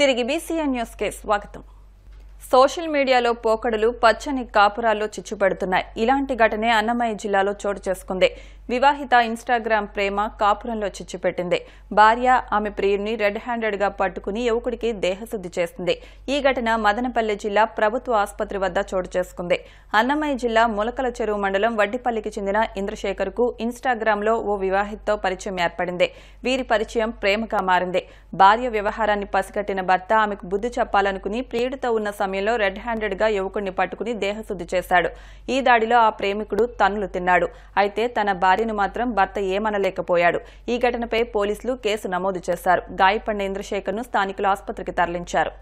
తిరిగి BCN news కి స్వాగతం. సోషల్ మీడియాలో పోకడలు పచ్చని కాపురాల్లో చిచ్చుపెడుతున్నాయి. ఇలాంటి ఘటనే అన్నమయ్య జిల్లాలో చోటు చేసుకుంది. వివాహిత ఇన్స్టాగ్రామ్ ప్రేమ కాపురంలో చిచ్చుపెట్టింది. భార్య ఆమె ప్రియుడిని రెడ్ హ్యాండెడ్ గా పట్టుకుని యువకుడికి దేహశుద్ధి చేసింది. ఈ ఘటన మదనపల్లె జిల్లా ప్రభుత్వ ఆసుపత్రి వద్ద చోటు చేసుకుంది. అన్నమయ్య జిల్లా ములకల చెరువు మండలం వడ్డిపల్లికి చెందిన ఇంద్రశేఖర్ కు ఇన్స్టాగ్రామ్ లో ఓ వివాహితతో పరిచయం ఏర్పడింది. వీరి పరిచయం ప్రేమగా మారింది. భార్య వ్యవహారాన్ని పసిగట్టిన భర్త ఆమెకు బుద్ధి చెప్పాలనుకుని ప్రియుడితో ఉన్న సమయంలో రెడ్ హ్యాండెడ్ గా యువకుడిని పట్టుకుని దేహశుద్ధి చేశాడు. ఈ దాడిలో ఆ ప్రేమికుడు తన్నులు తిన్నాడు. అయితే తన భార్యను మాత్రం భర్త ఏమనలేకపోయాడు. ఈ ఘటనపై పోలీసులు కేసు నమోదు చేశారు. గాయపడిన ఇంద్రశేఖర్ ను స్థానికులు ఆసుపత్రికి తరలించారు.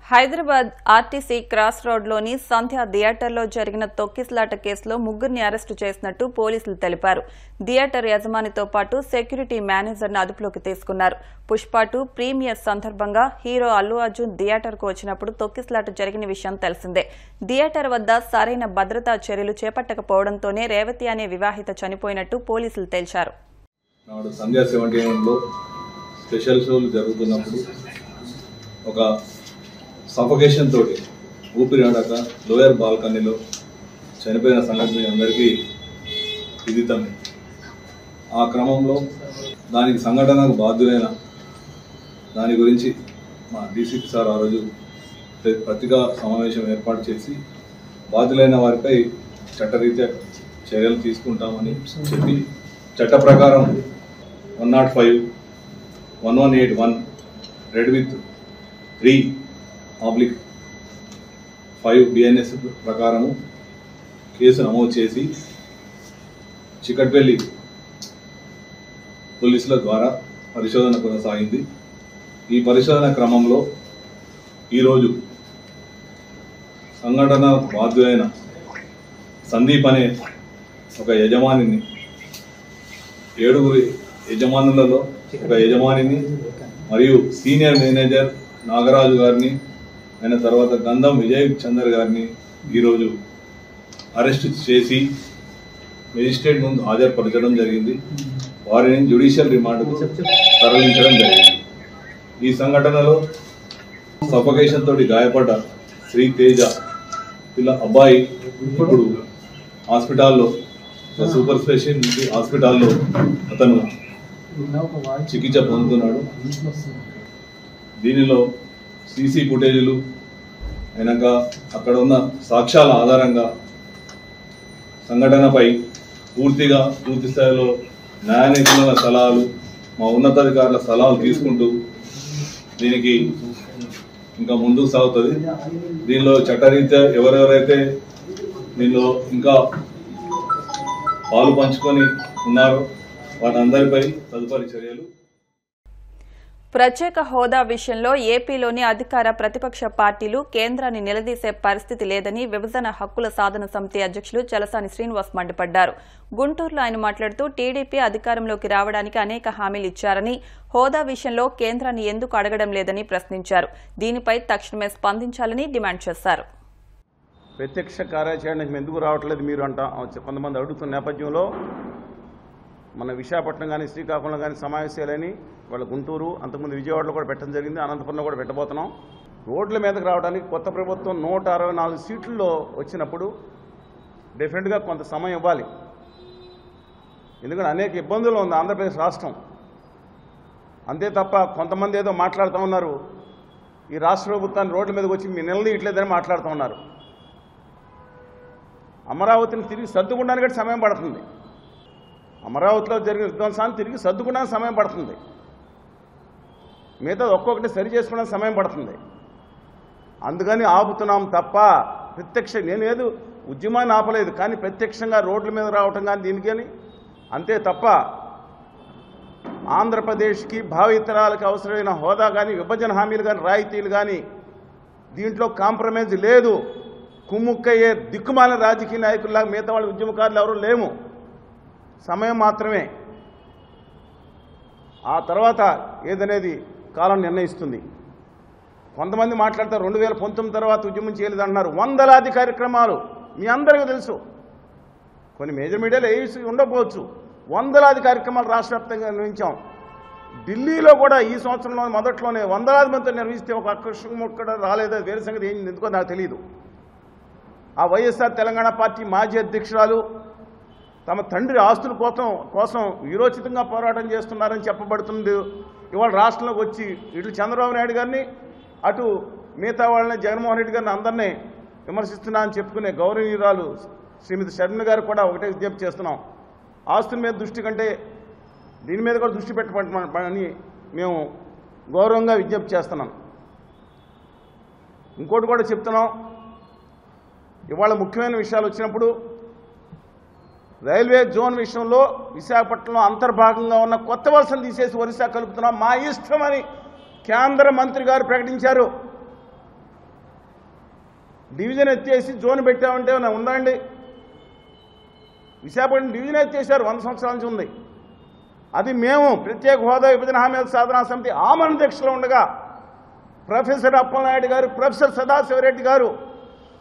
హైదరాబాద్ ఆర్టీసీ క్రాస్ రోడ్లోని సంధ్య థియేటర్లో జరిగిన తొక్కిసలాట కేసులో ముగ్గురిని అరెస్టు చేసినట్టు పోలీసులు తెలిపారు. థియేటర్ యజమానితో పాటు సెక్యూరిటీ మేనేజర్ను అదుపులోకి తీసుకున్నారు. పుష్ప 2 ప్రీమియర్ సందర్భంగా హీరో అల్లు అర్జున్ థియేటర్కు వచ్చినప్పుడు తొక్కిసలాట జరిగిన విషయం తెలిసిందే. థియేటర్ వద్ద సరైన భద్రతా చర్యలు చేపట్టకపోవడంతోనే రేవతి అనే వివాహిత చనిపోయినట్టు పోలీసులు తేల్చారు. సఫోకేషన్ తోటి ఊపిరాడక లోయర్ బాల్కనీలో చనిపోయిన సంగతి అందరికీ విదితమే. ఆ క్రమంలో దానికి సంఘటనకు బాధ్యులైన దాని గురించి మా డీసీపీ సార్ ఆ రోజు పత్రికా సమావేశం ఏర్పాటు చేసి బాధ్యులైన వారిపై చట్టరీత్యా చర్యలు తీసుకుంటామని చెప్పి చట్ట ప్రకారం 105, 1181 రెడ్ విత్ 3/5 BNS ప్రకారము కేసు నమోదు చేసి చికట్పల్లి పోలీసుల ద్వారా పరిశోధన కొనసాగింది. ఈ పరిశోధన క్రమంలో ఈరోజు సంఘటన బాధ్యులైన సందీప్ అనే ఒక యజమానిని, 7 యజమానులలో ఒక యజమానిని మరియు సీనియర్ మేనేజర్ నాగరాజు గారిని, ఆయన తర్వాత గంధం విజయ్ చందర్ గారిని ఈరోజు అరెస్ట్ చేసి మెజిస్ట్రేట్ ముందు హాజరుపరచడం జరిగింది. వారిని జ్యుడిషియల్ రిమాండ్కు తరలించడం జరిగింది. ఈ సంఘటనలో సఫోకేషన్ తోటి గాయపడ్డ శ్రీ తేజ పిల్ల అబ్బాయి ఇప్పుడు హాస్పిటల్లో, సూపర్ స్పెషాలిటీ హాస్పిటల్లో అతను చికిత్స పొందుతున్నాడు. దీనిలో సీసీ ఫుటేజీలు అయినాక అక్కడ ఉన్న సాక్ష్యాల ఆధారంగా సంఘటనపై పూర్తి స్థాయిలో న్యాయ నిపుణుల సలహాలు, మా ఉన్నతాధికారుల సలహాలు తీసుకుంటూ దీనికి ఇంకా ముందుకు సాగుతుంది. దీనిలో చట్టరీత్యా ఎవరెవరైతే దీనిలో ఇంకా పాలు పంచుకొని ఉన్నారో వారందరిపై తదుపరి చర్యలు. ప్రత్యేక హోదా విషయంలో ఏపీలోని అధికార ప్రతిపక్ష పార్టీలు కేంద్రాన్ని నిలదీసే పరిస్థితి లేదని విభజన హక్కుల సాధన సమితి అధ్యక్షులు చలసాని శ్రీనివాస్ మండిపడ్డారు. గుంటూరులో ఆయన మాట్లాడుతూ టీడీపీ అధికారంలోకి రావడానికి అనేక హామీలు ఇచ్చారని, హోదా విషయంలో కేంద్రాన్ని ఎందుకు అడగడం లేదని ప్రశ్నించారు. దీనిపై తక్షణమే స్పందించాలని డిమాండ్ చేశారు. ప్రత్యక్ష కార్యాచరణకు ఎందుకు రావట్లేదు మీరు కొంతమంది అడుగుతున్న నేపథ్యంలో మన విశాఖపట్నం కానీ శ్రీకాకుళం కానీ సమావేశాలని వాళ్ళ గుంటూరు, అంతకుముందు విజయవాడలో కూడా పెట్టడం జరిగింది, అనంతపురంలో కూడా పెట్టబోతున్నాం. రోడ్ల మీదకి రావడానికి కొత్త ప్రభుత్వం 164 సీట్లలో వచ్చినప్పుడు డెఫినెట్గా కొంత సమయం ఇవ్వాలి. ఎందుకంటే అనేక ఇబ్బందులు ఉంది ఆంధ్రప్రదేశ్ రాష్ట్రం. అంతే తప్ప కొంతమంది ఏదో మాట్లాడుతూ ఉన్నారు, ఈ రాష్ట్ర ప్రభుత్వాన్ని రోడ్ల మీదకి వచ్చి మీ నిలదీయట్లేదని మాట్లాడుతూ ఉన్నారు. అమరావతిని తిరిగి సర్దుకోవడానికి సమయం పడుతుంది. అమరావతిలో జరిగిన విధ్వంసాన్ని తిరిగి సర్దుకోవడానికి సమయం పడుతుంది. మిగతా ఒక్కొక్కటి సరి చేసుకోవడానికి సమయం పడుతుంది. అందుకని ఆపుతున్నాం తప్ప నేనేదో ఉద్యమాన్ని ఆపలేదు, కానీ ప్రత్యక్షంగా రోడ్ల మీద రావటం కానీ దీనికి కానీ అంతే తప్ప ఆంధ్రప్రదేశ్కి భావితరాలకు అవసరమైన హోదా కానీ, విభజన హామీలు కానీ, రాయితీలు కానీ దీంట్లో కాంప్రమైజ్ లేదు. కుమ్ముక్కయ్యే దిక్కుమాలిన రాజకీయ నాయకుల్లాగా మిగతా వాళ్ళ ఉద్యమకారులు ఎవరూ లేము. సమయం మాత్రమే. ఆ తర్వాత ఏదనేది కాలం నిర్ణయిస్తుంది. కొంతమంది మాట్లాడతారు 2019 తర్వాత ఉద్యమం చేయలేదన్నారు. వందలాది కార్యక్రమాలు మీ అందరికీ తెలుసు. కొన్ని మేజర్ మీడియాలో ఉండకపోవచ్చు. వందలాది కార్యక్రమాలు రాష్ట్ర వ్యాప్తంగా నిర్వహించాం. ఢిల్లీలో కూడా ఈ సంవత్సరంలో మొదట్లోనే వందలాది మందితో నిర్వహిస్తే ఒక అక్షరం కూడా రాలేదో వేరే సంగతి ఏం ఎందుకో నాకు తెలియదు. ఆ వైఎస్ఆర్ తెలంగాణ పార్టీ మాజీ అధ్యక్షురాలు తమ తండ్రి ఆస్తుల కోసం వీరోచితంగా పోరాటం చేస్తున్నారని చెప్పబడుతుంది. ఇవాళ రాష్ట్రంలోకి వచ్చి ఇటు చంద్రబాబు నాయుడు గారిని అటు మిగతా వాళ్ళని జగన్మోహన్ రెడ్డి గారిని అందరినీ విమర్శిస్తున్నా అని చెప్పుకునే గౌరవనీయురాలు శ్రీమతి షర్మిల గారు కూడా ఒకటే విజ్ఞప్తి చేస్తున్నాం. ఆస్తుల మీద దృష్టి కంటే దీని మీద కూడా దృష్టి పెట్టమని మేము గౌరవంగా విజ్ఞప్తి చేస్తున్నాం. ఇంకోటి కూడా చెప్తున్నాం, ఇవాళ ముఖ్యమైన విషయాలు వచ్చినప్పుడు రైల్వే జోన్ విషయంలో విశాఖపట్నంలో అంతర్భాగంగా ఉన్న కొత్త వలసలు తీసేసి ఒరిస్సా కలుపుతున్నాం మా ఇష్టమని కేంద్ర మంత్రి గారు ప్రకటించారు. డివిజన్ ఎత్తేసి జోన్ పెట్టామంటే ఉందండి. విశాఖపట్నం డివిజన్ ఎత్తేసారు, 100 సంవత్సరాల నుంచి ఉంది. అది మేము ప్రత్యేక హోదా విభజన హామీల సాధనా సమితి ఆమరణ దీక్షలో ఉండగా ప్రొఫెసర్ అప్పలనాయుడు గారు, ప్రొఫెసర్ సదాశివరెడ్డి గారు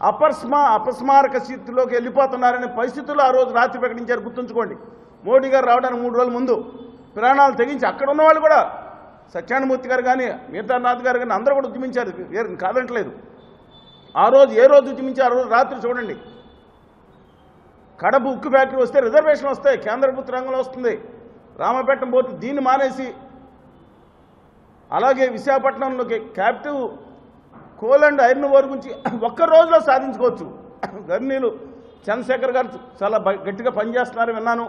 అపస్మారక స్థితిలోకి వెళ్ళిపోతున్నారనే పరిస్థితుల్లో ఆ రోజు రాత్రి ప్రకటించారు. గుర్తుంచుకోండి, మోడీ గారు రావడానికి 3 రోజుల ముందు ప్రాణాలు తెగించి అక్కడ ఉన్న వాళ్ళు కూడా సత్యానమూర్తి గారు కానీ మిగతానాథ్ గారు కానీ అందరూ కూడా ఉద్యమించారు, కాదంటలేదు. ఆ రోజు ఏ రోజు ఉద్యమించారు? ఆ రోజు రాత్రి చూడండి. కడప ఉక్కు ఫ్యాక్టరీ వస్తే రిజర్వేషన్ వస్తాయి, కేంద్ర ప్రభుత్వ రంగంలో వస్తుంది, రామపేటం పోతే దీన్ని మానేసి అలాగే విశాఖపట్నంలోకి captive coal and iron ore గురించి ఒక్క రోజులో సాధించుకోవచ్చు. గర్నీలు చంద్రశేఖర్ గారు చాలా గట్టిగా పనిచేస్తున్నారని విన్నాను,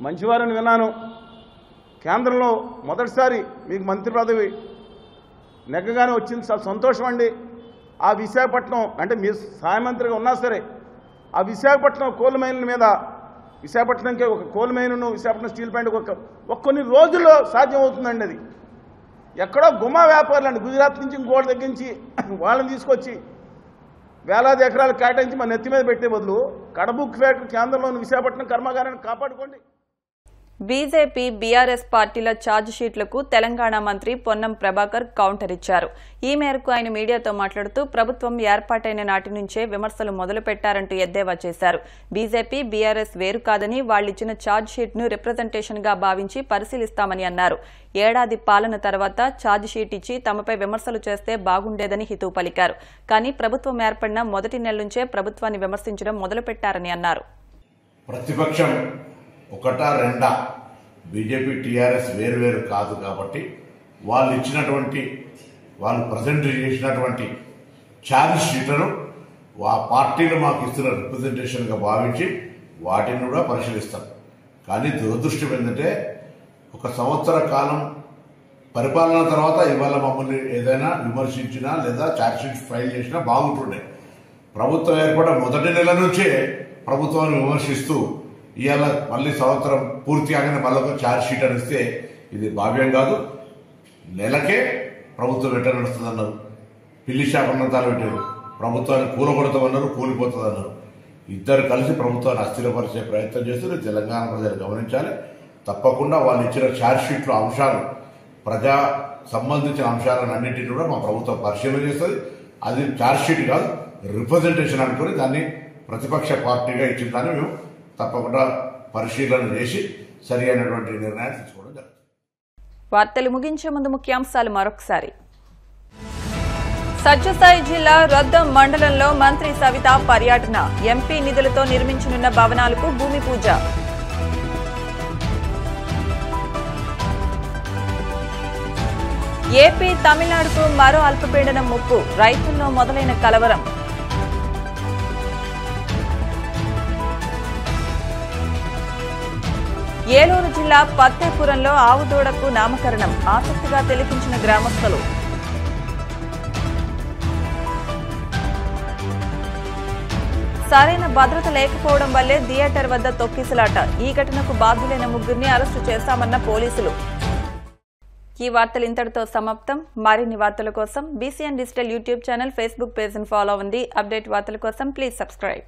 మంచివారని విన్నాను. కేంద్రంలో మొదటిసారి మీకు మంత్రి పదవి నెగ్గగానే వచ్చింది, చాలా సంతోషం అండి. ఆ విశాఖపట్నం అంటే మీరు సహాయ మంత్రిగా ఉన్నా సరే ఆ విశాఖపట్నం కోల్ మైన్ల మీద విశాఖపట్నంకి ఒక కోల్ మైన్ను విశాఖపట్నం స్టీల్ ప్లాంట్ ఒక కొన్ని రోజుల్లో సాధ్యం అవుతుందండి. అది ఎక్కడో గుమా వ్యాపారులు అండి, గుజరాత్ నుంచి ఇంకోటి తగ్గించి వాళ్ళని తీసుకొచ్చి వేలాది ఎకరాలు కేటాయించి మన నెత్తి మీద పెట్టే బదులు కడప ఉక్కు ఫ్యాక్టరీ కేంద్రంలోని విశాఖపట్నం కర్మాగారాన్ని కాపాడుకోండి. బీజేపీ, బీఆర్ఎస్ పార్టీల ఛార్జిషీట్లకు తెలంగాణ మంత్రి పొన్నం ప్రభాకర్ కౌంటర్ ఇచ్చారు. ఈ మేరకు ఆయన మీడియాతో మాట్లాడుతూ ప్రభుత్వం ఏర్పాటైన నాటి నుంచే విమర్శలు మొదలుపెట్టారంటూ ఎద్దేవా చేశారు. బీజేపీ, బీఆర్ఎస్ వేరు కాదని వాళ్లిచ్చిన ఛార్జిషీట్ను రిప్రజెంటేషన్గా భావించి పరిశీలిస్తామని అన్నారు. ఏడాది పాలన తర్వాత ఛార్జిషీట్ ఇచ్చి తమపై విమర్శలు చేస్తే బాగుండేదని హితవు పలికారు. కానీ ప్రభుత్వం ఏర్పడిన మొదటి నెల నుంచే ప్రభుత్వాన్ని విమర్శించడం మొదలుపెట్టారని అన్నారు. ప్రతిపక్షం ఒకటా రెండా బీజేపీ టీఆర్ఎస్ వేరువేరు కాదు కాబట్టి వాళ్ళు ప్రజెంట్ చేసినటువంటి ఛార్జ్ షీట్లను ఆ పార్టీలు మాకు ఇస్తున్న రిప్రజెంటేషన్గా భావించి వాటిని కూడా పరిశీలిస్తాం. కానీ దురదృష్టం ఏంటంటే 1 సంవత్సర కాలం పరిపాలన తర్వాత ఇవాళ మమ్మల్ని ఏదైనా విమర్శించినా లేదా ఛార్జ్ షీట్ ఫైల్ చేసినా బాగుంటుండే. ప్రభుత్వం ఏర్పడిన మొదటి నెల నుంచే ప్రభుత్వాన్ని విమర్శిస్తూ ఇవాళ మళ్ళీ సంవత్సరం పూర్తి కాగానే మళ్ళీ ఒక ఛార్జ్ షీట్ అని ఇస్తే ఇది భావ్యం కాదు. నెలకే ప్రభుత్వం ఎట్లా నడుస్తుందన్నారు, పిల్లి శాపనంతాలు పెట్టారు, ప్రభుత్వాన్ని కూలగొడతామన్నారు, కూలిపోతుందన్నారు. ఇద్దరు కలిసి ప్రభుత్వాన్ని అస్థిరపరిచే ప్రయత్నం చేస్తే తెలంగాణ ప్రజలు గమనించాలి. తప్పకుండా వాళ్ళు ఇచ్చిన ఛార్జ్ షీట్లో అంశాలు ప్రజా సంబంధించిన అంశాలను అన్నింటినీ కూడా మా ప్రభుత్వం పరిశీలన చేస్తుంది. అది ఛార్జ్ షీట్ కాదు, రిప్రజెంటేషన్ అనుకుని దాన్ని ప్రతిపక్ష పార్టీగా ఇచ్చిన దాన్ని మేము తప్పకుండా పరిశీలన చేసి సరి అయినటువంటి నిర్ణయాలు తీసుకోవడం జరుగుతుంది. వార్తలు ముగించే ముందు ముఖ్యాంశాలు మరొకసారి. సత్యసాయి జిల్లా రొద్దం మండలంలో మంత్రి సవిత పర్యటన. ఎంపీ నిధులతో నిర్మించనున్న భవనాలకు భూమి పూజ. ఏపీ, తమిళనాడుకు మరో అల్పపీడనం ముప్పు. రైతుల్లో మొదలైన కలవరం. ఏలూరు జిల్లా పత్తేపురంలో ఆవుదూడకు నామకరణం. ఆసక్తిగా తిలకించిన గ్రామస్తులు. సరైన భద్రత లేకపోవడం వల్లే థియేటర్ వద్ద తొక్కిసలాట. ఈ ఘటనకు బాధ్యులైన 3 అరెస్టు చేశామన్న పోలీసులు. ఈ వార్తలు ఇంతటితో సమాప్తం. మరిన్ని వార్తల కోసం BCN digital YouTube channel, Facebook పేజ్ను ఫాలో అవ్వండి. అప్డేట్ వార్తల కోసం ప్లీజ్ సబ్స్క్రైబ్.